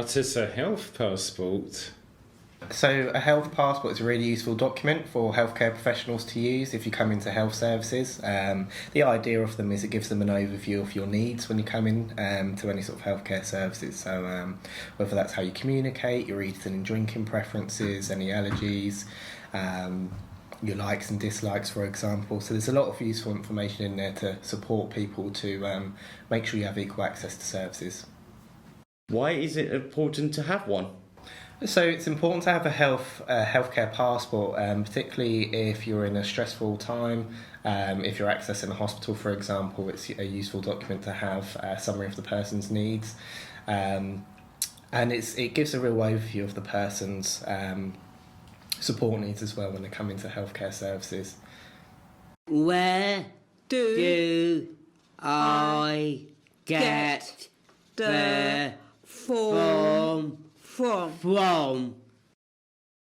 What is a health passport? So a health passport is a really useful document for healthcare professionals to use if you come into health services. The idea of them is it gives them an overview of your needs when you come in to any sort of healthcare services. So whether that's how you communicate, your eating and drinking preferences, any allergies, your likes and dislikes, for example. So there's a lot of useful information in there to support people to make sure you have equal access to services. Why is it important to have one? So it's important to have a healthcare passport, particularly if you're in a stressful time. If you're accessing a hospital, for example, it's a useful document to have a summary of the person's needs, and it gives a real overview of the person's support needs as well when they come into healthcare services. Where do I get the form from?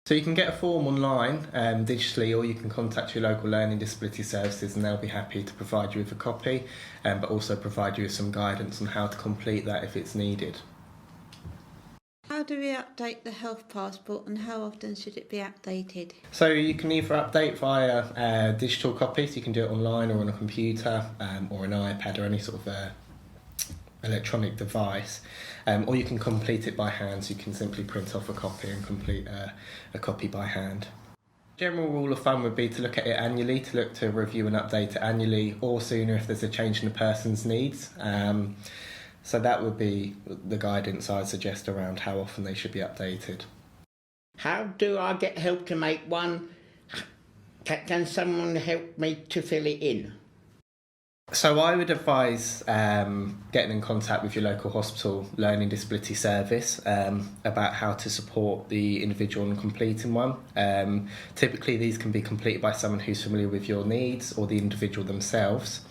So you can get a form online digitally, or you can contact your local learning disability services and they'll be happy to provide you with a copy, but also provide you with some guidance on how to complete that if it's needed. How do we update the health passport and how often should it be updated? So you can either update via digital copies, you can do it online or on a computer or an iPad or any sort of electronic device, or you can complete it by hand, so you can simply print off a copy and complete a copy by hand. General rule of thumb would be to look at it annually, to look to review and update it annually, or sooner if there's a change in the person's needs. So that would be the guidance I'd suggest around how often they should be updated. How do I get help to make one? Can someone help me to fill it in? So I would advise getting in contact with your local hospital learning disability service about how to support the individual in completing one. Typically these can be completed by someone who's familiar with your needs or the individual themselves.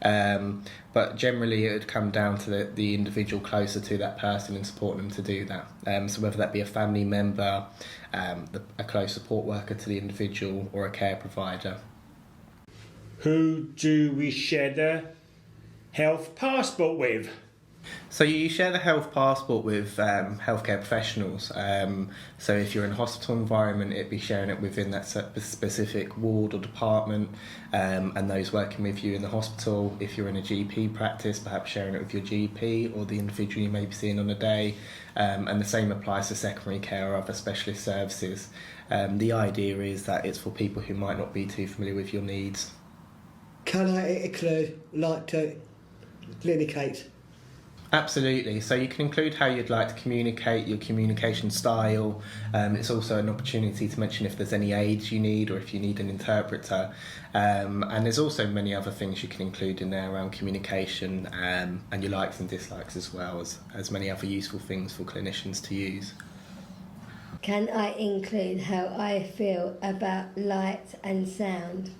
But generally it would come down to the individual closer to that person and supporting them to do that. So whether that be a family member, a close support worker to the individual, or a care provider. Who do we share the health passport with? So you share the health passport with healthcare professionals. So if you're in a hospital environment, it'd be sharing it within that specific ward or department, and those working with you in the hospital. If you're in a GP practice, perhaps sharing it with your GP or the individual you may be seeing on a day. And the same applies to secondary care or other specialist services. The idea is that it's for people who might not be too familiar with your needs. Can I include, like to communicate? Absolutely. So you can include how you'd like to communicate, your communication style. It's also an opportunity to mention if there's any aids you need or if you need an interpreter. And there's also many other things you can include in there around communication and your likes and dislikes, as well as many other useful things for clinicians to use. Can I include how I feel about light and sound?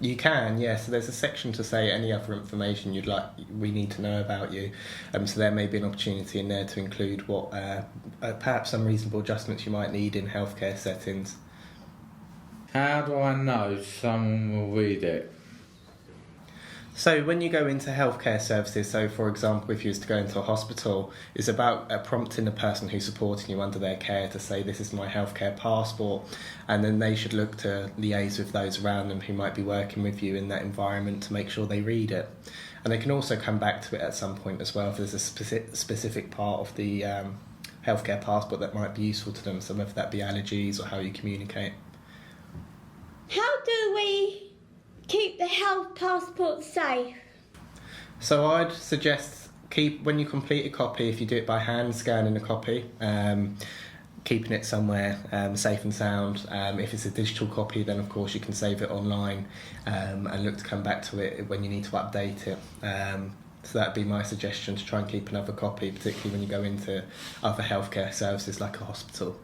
You can, yeah. So there's a section to say any other information we need to know about you. So there may be an opportunity in there to include what perhaps some reasonable adjustments you might need in healthcare settings. How do I know someone will read it? So when you go into healthcare services, so for example, if you was to go into a hospital, it's about prompting the person who's supporting you under their care to say, this is my healthcare passport, and then they should look to liaise with those around them who might be working with you in that environment to make sure they read it. And they can also come back to it at some point as well if there's a specific part of the healthcare passport that might be useful to them, so whether that be allergies or how you communicate. How do we keep the health passport safe? So I'd suggest when you complete a copy, if you do it by hand, scanning a copy, keeping it somewhere safe and sound. If it's a digital copy, then of course you can save it online and look to come back to it when you need to update it. So that'd be my suggestion, to try and keep another copy, particularly when you go into other healthcare services like a hospital.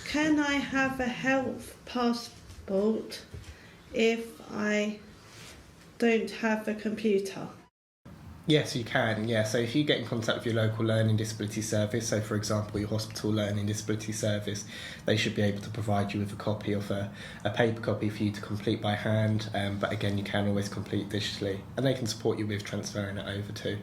Can I have a health passport if I don't have a computer? Yes, you can, yeah. So if you get in contact with your local learning disability service, so for example your hospital learning disability service, they should be able to provide you with a copy of a paper copy for you to complete by hand, but again you can always complete digitally, and they can support you with transferring it over too.